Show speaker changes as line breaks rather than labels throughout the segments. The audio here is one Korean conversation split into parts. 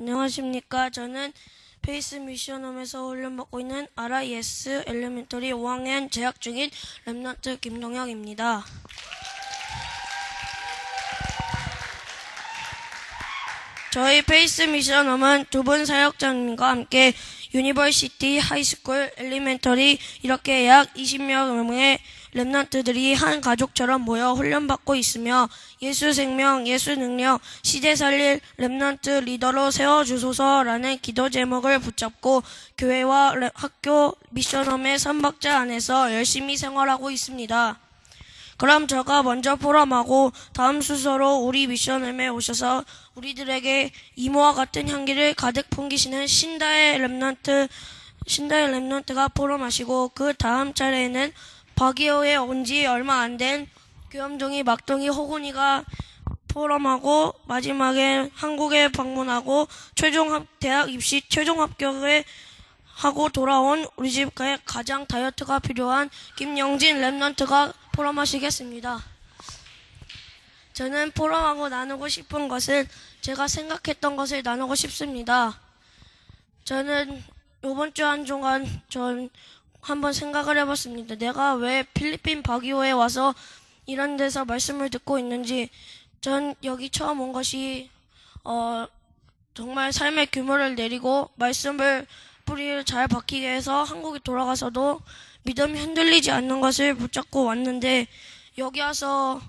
안녕하십니까. 저는 페이스 미션홈에서 훈련받고 있는 RIS 엘리멘터리 5학년 재학 중인 랩넌트 김동혁입니다. 저희 페이스 미션홈은 두 분 사역자님과 함께 유니버시티, 하이스쿨, 엘리멘터리 이렇게 약 20여 명의 랩넌트들이 한 가족처럼 모여 훈련받고 있으며 예수 생명, 예수 능력, 시대 살릴 랩넌트 리더로 세워주소서라는 기도 제목을 붙잡고 교회와 학교 미션홈의 3박자 안에서 열심히 생활하고 있습니다. 그럼 제가 먼저 포럼하고 다음 순서로 우리 미션홈에 오셔서 우리들에게 이모와 같은 향기를 가득 풍기시는 신다의 랩넌트가 포럼하시고 그 다음 차례에는 박이호에 온 지 얼마 안 된 귀염둥이 막둥이 호군이가 포럼하고 마지막에 한국에 방문하고 대학 입시 최종 합격을 하고 돌아온 우리 집에 가장 다이어트가 필요한 김영진 랩넌트가 포럼하시겠습니다. 저는 포럼하고 나누고 싶은 것은 제가 생각했던 것을 나누고 싶습니다. 저는 이번 주 한 주간 한번 생각을 해봤습니다. 내가 왜 필리핀 바기오에 와서 이런 데서 말씀을 듣고 있는지. 전 여기 처음 온 것이 정말 삶의 규모를 내리고 말씀을 뿌리를 잘 박히게 해서 한국에 돌아가서도 믿음이 흔들리지 않는 것을 붙잡고 왔는데, 여기 와서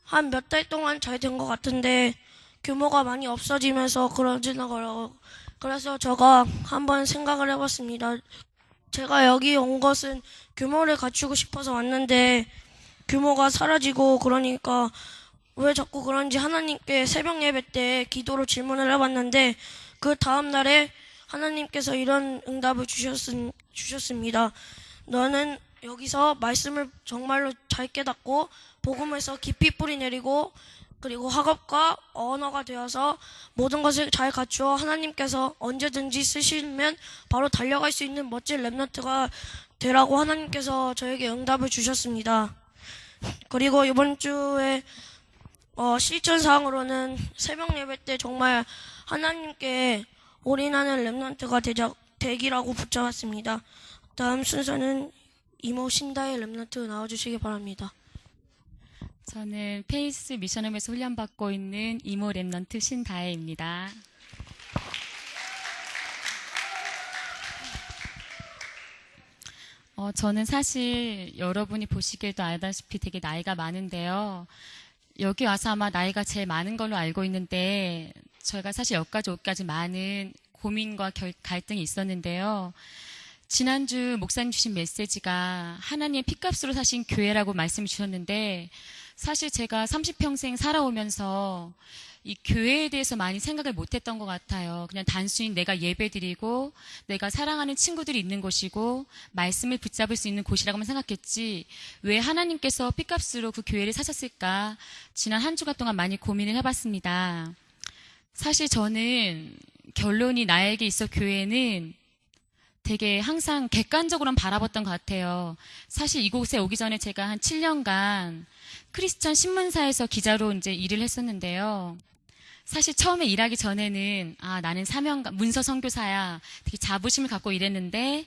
한 몇 달 동안 잘 된 것 같은데 규모가 많이 없어지면서 그러지는 거라고. 그래서 제가 한번 생각을 해봤습니다. 제가 여기 온 것은 규모를 갖추고 싶어서 왔는데 규모가 사라지고, 그러니까 왜 자꾸 그런지 하나님께 새벽 예배 때 기도로 질문을 해봤는데 그 다음 날에 하나님께서 이런 응답을 주셨습니다. 너는 여기서 말씀을 정말로 잘 깨닫고 복음에서 깊이 뿌리 내리고 그리고 학업과 언어가 되어서 모든 것을 잘 갖추어 하나님께서 언제든지 쓰시면 바로 달려갈 수 있는 멋진 랩넌트가 되라고 하나님께서 저에게 응답을 주셨습니다. 그리고 이번 주에 실천사항으로는 새벽 예배 때 정말 하나님께 올인하는 랩넌트가 되기라고 붙잡았습니다. 다음 순서는 이모 신다의 랩넌트 나와주시기 바랍니다.
저는 페이스 미션홈에서 훈련받고 있는 이모 랩넌트 신다혜입니다. 저는 사실 여러분이 보시기에도 알다시피 되게 나이가 많은데요. 여기 와서 아마 나이가 제일 많은 걸로 알고 있는데, 저희가 사실 여기까지 오기까지 많은 고민과 갈등이 있었는데요. 지난주 목사님 주신 메시지가 하나님의 핏값으로 사신 교회라고 말씀을 주셨는데, 사실 제가 30평생 살아오면서 이 교회에 대해서 많이 생각을 못했던 것 같아요. 그냥 단순히 내가 예배드리고 내가 사랑하는 친구들이 있는 곳이고 말씀을 붙잡을 수 있는 곳이라고만 생각했지, 왜 하나님께서 핏값으로 그 교회를 사셨을까 지난 한 주간 동안 많이 고민을 해봤습니다. 사실 저는 결론이 나에게 있어 교회는 되게 항상 객관적으로만 바라봤던 것 같아요. 사실 이곳에 오기 전에 제가 한 7년간 크리스천 신문사에서 기자로 이제 일을 했었는데요. 사실 처음에 일하기 전에는 나는 사명감, 문서 선교사야, 되게 자부심을 갖고 일했는데,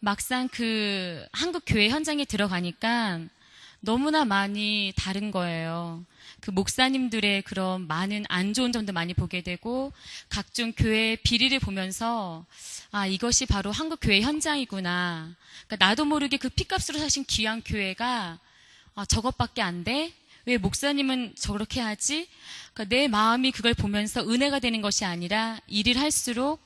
막상 그 한국 교회 현장에 들어가니까 너무나 많이 다른 거예요. 그 목사님들의 그런 많은 안 좋은 점도 많이 보게 되고, 각종 교회의 비리를 보면서 이것이 바로 한국 교회 현장이구나. 그러니까 나도 모르게 그 핏값으로 사신 귀한 교회가 저것밖에 안 돼? 왜 목사님은 저렇게 하지? 그러니까 내 마음이 그걸 보면서 은혜가 되는 것이 아니라 일을 할수록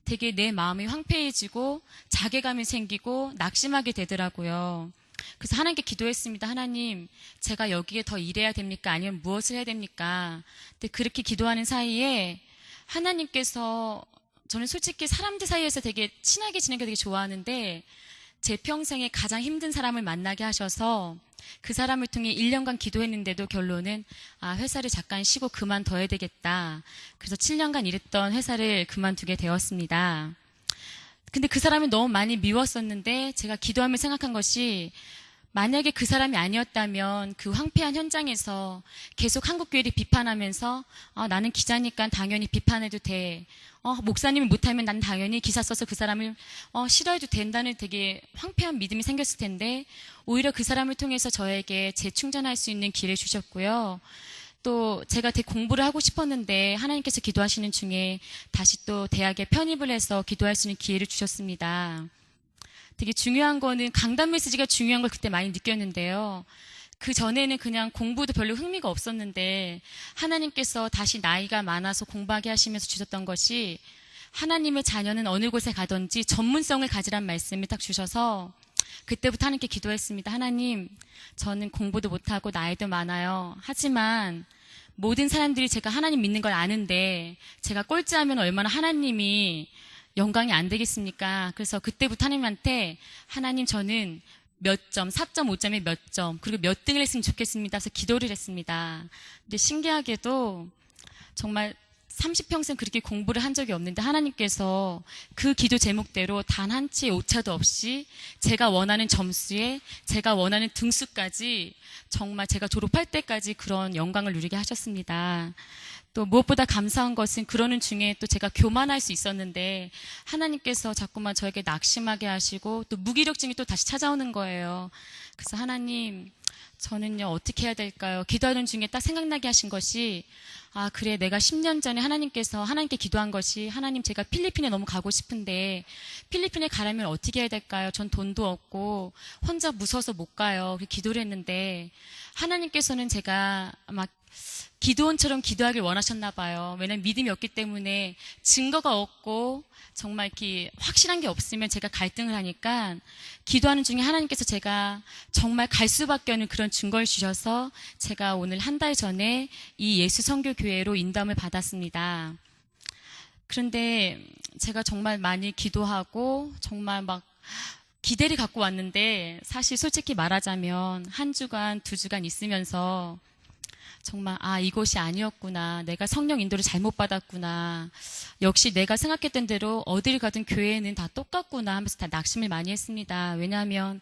되게 내 마음이 황폐해지고 자괴감이 생기고 낙심하게 되더라고요. 그래서 하나님께 기도했습니다. 하나님, 제가 여기에 더 일해야 됩니까? 아니면 무엇을 해야 됩니까? 근데 그렇게 기도하는 사이에 하나님께서, 저는 솔직히 사람들 사이에서 되게 친하게 지내는 거 되게 좋아하는데, 제 평생에 가장 힘든 사람을 만나게 하셔서 그 사람을 통해 1년간 기도했는데도 결론은 회사를 잠깐 쉬고 그만둬야 되겠다. 그래서 7년간 일했던 회사를 그만두게 되었습니다. 근데 그 사람이 너무 많이 미웠었는데 제가 기도하며 생각한 것이, 만약에 그 사람이 아니었다면 그 황폐한 현장에서 계속 한국교회를 비판하면서 나는 기자니까 당연히 비판해도 돼. 목사님이 못하면 난 당연히 기사 써서 그 사람을 싫어해도 된다는 되게 황폐한 믿음이 생겼을 텐데 오히려 그 사람을 통해서 저에게 재충전할 수 있는 기회를 주셨고요. 또 제가 되게 공부를 하고 싶었는데 하나님께서 기도하시는 중에 다시 또 대학에 편입을 해서 기도할 수 있는 기회를 주셨습니다. 되게 중요한 거는 강단 메시지가 중요한 걸 그때 많이 느꼈는데요. 그 전에는 그냥 공부도 별로 흥미가 없었는데 하나님께서 다시 나이가 많아서 공부하게 하시면서 주셨던 것이 하나님의 자녀는 어느 곳에 가든지 전문성을 가지란 말씀을 딱 주셔서 그때부터 하나님께 기도했습니다. 하나님, 저는 공부도 못하고 나이도 많아요. 하지만 모든 사람들이 제가 하나님 믿는 걸 아는데 제가 꼴찌하면 얼마나 하나님이 영광이 안 되겠습니까? 그래서 그때부터 하나님한테 하나님 저는 몇 점, 4.5점에 몇 점, 그리고 몇 등을 했으면 좋겠습니다. 그래서 기도를 했습니다. 근데 신기하게도 정말 30평생 그렇게 공부를 한 적이 없는데 하나님께서 그 기도 제목대로 단 한 치의 오차도 없이 제가 원하는 점수에 제가 원하는 등수까지 정말 제가 졸업할 때까지 그런 영광을 누리게 하셨습니다. 또 무엇보다 감사한 것은 그러는 중에 또 제가 교만할 수 있었는데 하나님께서 자꾸만 저에게 낙심하게 하시고 또 무기력증이 또 다시 찾아오는 거예요. 그래서 하나님, 저는요 어떻게 해야 될까요? 기도하는 중에 딱 생각나게 하신 것이 그래 내가 10년 전에 하나님께 기도한 것이 하나님 제가 필리핀에 너무 가고 싶은데 필리핀에 가려면 어떻게 해야 될까요? 전 돈도 없고 혼자 무서워서 못 가요. 그렇게 기도를 했는데 하나님께서는 제가 막 기도원처럼 기도하길 원하셨나 봐요. 왜냐면 믿음이 없기 때문에 증거가 없고 정말 이렇게 확실한 게 없으면 제가 갈등을 하니까 기도하는 중에 하나님께서 제가 정말 갈 수밖에 없는 그런 증거를 주셔서 제가 오늘 한 달 전에 이 예수선교교회로 인도함을 받았습니다. 그런데 제가 정말 많이 기도하고 정말 막 기대를 갖고 왔는데 사실 솔직히 말하자면 한 주간, 두 주간 있으면서 정말 이곳이 아니었구나. 내가 성령 인도를 잘못 받았구나. 역시 내가 생각했던 대로 어딜 가든 교회는 다 똑같구나 하면서 다 낙심을 많이 했습니다. 왜냐하면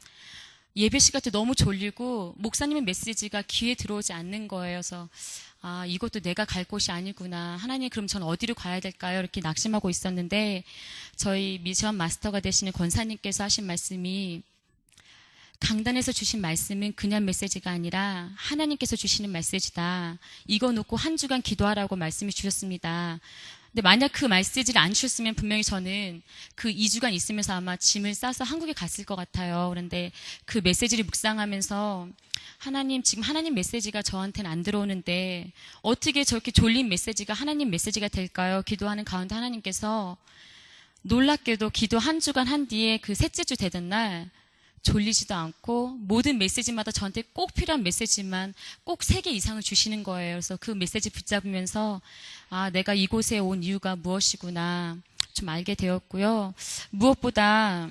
예배 시간 때 너무 졸리고 목사님의 메시지가 귀에 들어오지 않는 거예요. 그래서 이것도 내가 갈 곳이 아니구나. 하나님 그럼 전 어디로 가야 될까요? 이렇게 낙심하고 있었는데 저희 미션 마스터가 되시는 권사님께서 하신 말씀이 강단에서 주신 말씀은 그냥 메시지가 아니라 하나님께서 주시는 메시지다. 이거 놓고 한 주간 기도하라고 말씀을 주셨습니다. 근데 만약 그 메시지를 안 주셨으면 분명히 저는 그 2주간 있으면서 아마 짐을 싸서 한국에 갔을 것 같아요. 그런데 그 메시지를 묵상하면서 하나님, 지금 하나님 메시지가 저한테는 안 들어오는데 어떻게 저렇게 졸린 메시지가 하나님 메시지가 될까요? 기도하는 가운데 하나님께서 놀랍게도 기도 한 주간 한 뒤에 그 셋째 주 되던 날 졸리지도 않고 모든 메시지마다 저한테 꼭 필요한 메시지만 꼭 3개 이상을 주시는 거예요. 그래서 그 메시지 붙잡으면서 내가 이곳에 온 이유가 무엇이구나 좀 알게 되었고요. 무엇보다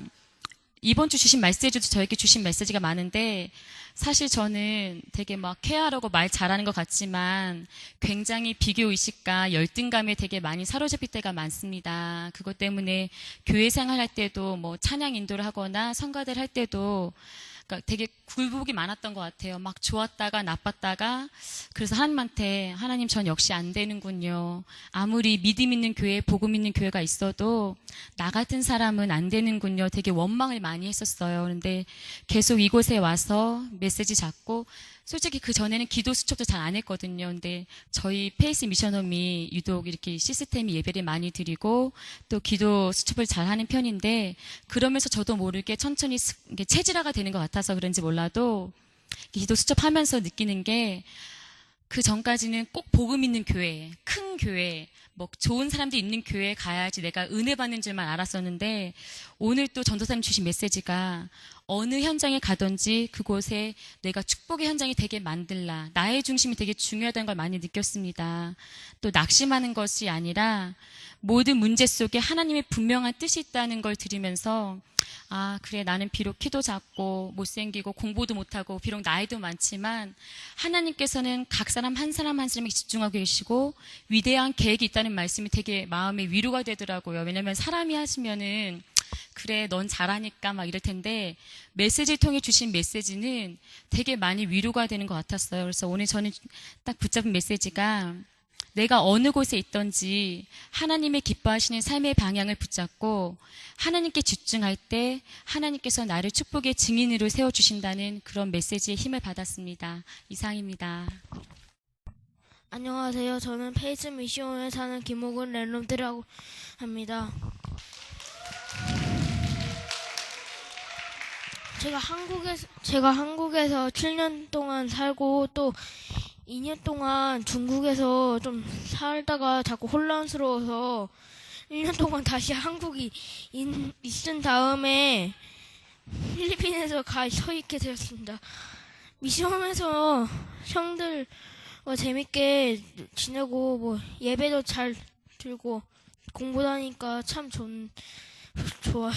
이번 주 주신 메시지도 저에게 주신 메시지가 많은데 사실 저는 되게 막 케어하라고 말 잘하는 것 같지만 굉장히 비교의식과 열등감에 되게 많이 사로잡힐 때가 많습니다. 그것 때문에 교회 생활할 때도 뭐 찬양 인도를 하거나 성가대를 할 때도 그러니까 되게 굴복이 많았던 것 같아요. 막 좋았다가 나빴다가. 그래서 하나님한테 하나님 전 역시 안 되는군요. 아무리 믿음 있는 교회, 복음 있는 교회가 있어도 나 같은 사람은 안 되는군요. 되게 원망을 많이 했었어요. 그런데 계속 이곳에 와서 메시지 잡고 솔직히 그 전에는 기도 수첩도 잘 안 했거든요. 근데 저희 페이스 미션홈이 유독 이렇게 시스템이 예배를 많이 드리고 또 기도 수첩을 잘 하는 편인데 그러면서 저도 모르게 천천히 체질화가 되는 것 같아서 그런지 몰라도 기도 수첩 하면서 느끼는 게 그 전까지는 꼭 복음 있는 교회, 큰 교회, 뭐 좋은 사람들이 있는 교회에 가야지 내가 은혜 받는 줄만 알았었는데 오늘 또 전도사님 주신 메시지가 어느 현장에 가든지 그곳에 내가 축복의 현장이 되게 만들라. 나의 중심이 되게 중요하다는 걸 많이 느꼈습니다. 또 낙심하는 것이 아니라 모든 문제 속에 하나님의 분명한 뜻이 있다는 걸 들으면서 그래 나는 비록 키도 작고 못생기고 공부도 못하고 비록 나이도 많지만 하나님께서는 각 사람 한 사람 한 사람에게 집중하고 계시고 위대한 계획이 있다는 배운다는 말씀이 되게 마음에 위로가 되더라고요. 왜냐면 사람이 하시면은 그래, 넌 잘하니까 막 이럴 텐데 메시지를 통해 주신 메시지는 되게 많이 위로가 되는 것 같았어요. 그래서 오늘 저는 딱 붙잡은 메시지가 내가 어느 곳에 있던지 하나님의 기뻐하시는 삶의 방향을 붙잡고 하나님께 집중할 때 하나님께서 나를 축복의 증인으로 세워주신다는 그런 메시지의 힘을 받았습니다. 이상입니다.
안녕하세요. 저는 페이스 미션에 사는 김호근 랜덤들이라고 합니다. 제가 한국에서 7년 동안 살고 또 2년 동안 중국에서 좀 살다가 자꾸 혼란스러워서 1년 동안 다시 한국이 있은 다음에 필리핀에서 서 있게 되었습니다. 미션에서 형들과 재밌게 지내고 뭐 예배도 잘 들고 공부도 하니까 참 좋아요.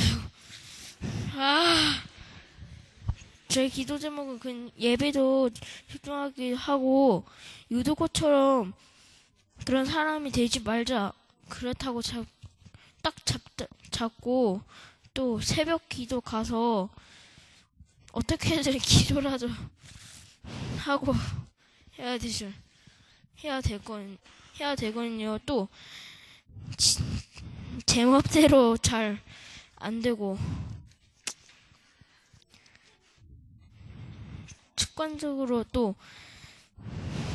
저희 기도 제목은 그 예배도 집중하게 하고 유도코처럼 그런 사람이 되지 말자. 그렇다고 잡고 또 새벽 기도 가서 어떻게든 기도라도 하고 해야 되거든요. 또 제 맘대로 잘 안 되고 습관적으로 또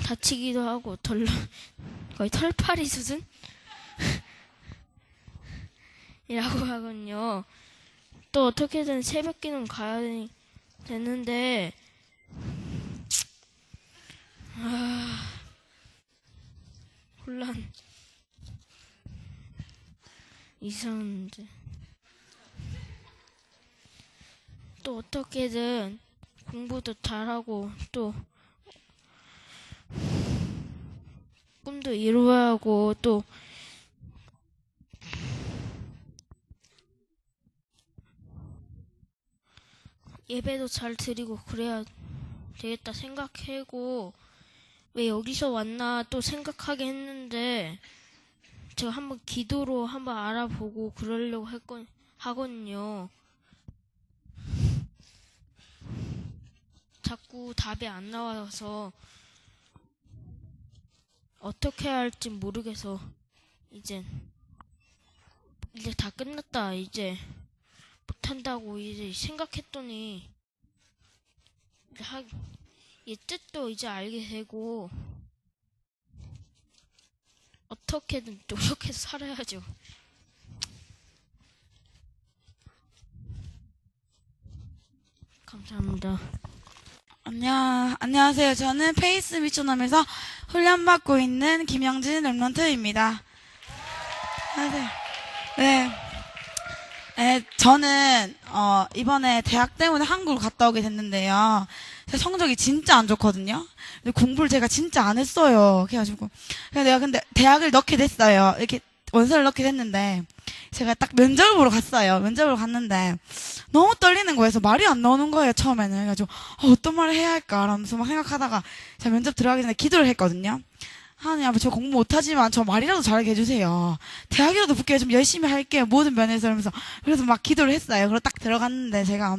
다치기도 하고 거의 털파리 수준? 이라고 하거든요. 또 어떻게든 새벽 기도는 가야 되는데 혼란 이상한데 또 어떻게든 공부도 잘하고 또 꿈도 이루어야 하고 또 예배도 잘 드리고 그래야 되겠다 생각하고 왜 여기서 왔나 또 생각하게 했는데 제가 한번 기도로 한번 알아보고 그러려고 하거든요. 자꾸 답이 안 나와서 어떻게 해야 할지 모르겠어. 이제 다 끝났다. 이제 못한다고 이제 생각했더니 이 뜻도 이제 알게 되고 어떻게든 노력해서 살아야죠. 감사합니다.
안녕하세요. 저는 페이스 미션홈에서 훈련받고 있는 김영진 랩런트입니다. 안녕하세요. 네, 저는 이번에 대학 때문에 한국을 갔다 오게 됐는데요. 제 성적이 진짜 안 좋거든요. 근데 공부를 제가 진짜 안 했어요. 그래가지고 내가 근데 대학을 넣게 됐어요. 이렇게 원서를 넣게 됐는데 제가 딱 면접을 보러 갔어요. 면접을 갔는데 너무 떨리는 거예요. 그래서 말이 안 나오는 거예요, 처음에는. 그래가지고 어떤 말을 해야 할까 라면서 막 생각하다가 제가 면접 들어가기 전에 기도를 했거든요. 하나님 아버지, 저 공부 못하지만 저 말이라도 잘하게 해주세요. 대학이라도 붙게 좀 열심히 할게요, 모든 면에서. 이러면서 그래서 막 기도를 했어요. 그리고 딱 들어갔는데 제가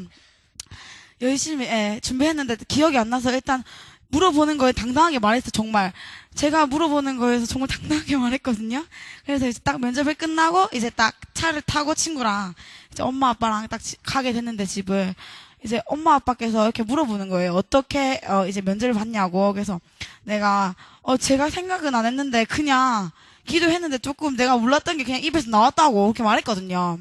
열심히 준비했는데 기억이 안 나서 일단 물어보는 거에 당당하게 말했어. 정말 제가 물어보는 거에서 정말 당당하게 말했거든요. 그래서 이제 딱 면접이 끝나고 이제 딱 차를 타고 친구랑 이제 엄마 아빠랑 딱 가게 됐는데 집을 이제 엄마 아빠께서 이렇게 물어보는 거예요. 어떻게 이제 면접을 봤냐고. 그래서 내가 제가 생각은 안 했는데 그냥 기도했는데 조금 내가 몰랐던 게 그냥 입에서 나왔다고 그렇게 말했거든요.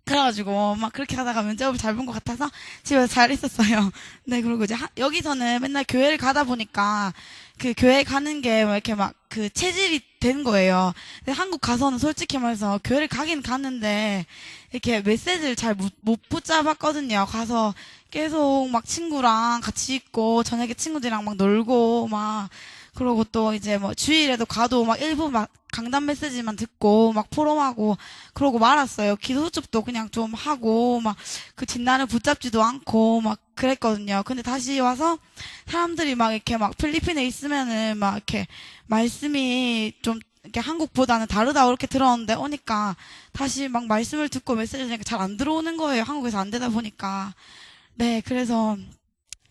그래가지고 막 그렇게 하다가 면접을 잘 본 것 같아서 집에서 잘 있었어요. 네, 그리고 이제 여기서는 맨날 교회를 가다 보니까 그 교회 가는 게 이렇게 막 그 체질이 된 거예요. 근데 한국 가서는 솔직히 말해서 교회를 가긴 갔는데 이렇게 메시지를 잘 못 붙잡았거든요. 가서 계속 막 친구랑 같이 있고 저녁에 친구들이랑 막 놀고 막 그러고 또 이제 뭐 주일에도 가도 막 일부 막 강단 메시지만 듣고 막 포럼하고 그러고 말았어요. 기도 수첩도 그냥 좀 하고 막 그 진단을 붙잡지도 않고 막 그랬거든요. 근데 다시 와서 사람들이 막 이렇게 막 필리핀에 있으면은 막 이렇게 말씀이 좀 이렇게 한국보다는 다르다고 이렇게 들었는데 오니까 다시 막 말씀을 듣고 메시지가 잘 안 들어오는 거예요. 한국에서 안 되다 보니까. 네, 그래서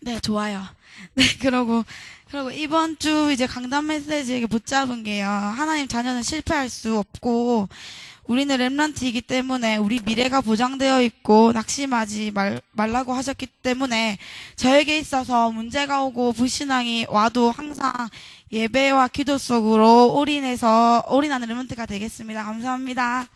네, 좋아요. 네, 그러고 이번 주 이제 강단 메시지에게 붙잡은 게요. 하나님 자녀는 실패할 수 없고 우리는 렘넌트이기 때문에 우리 미래가 보장되어 있고 낙심하지 말라고 하셨기 때문에 저에게 있어서 문제가 오고 불신앙이 와도 항상 예배와 기도 속으로 올인하는 렘넌트가 되겠습니다. 감사합니다.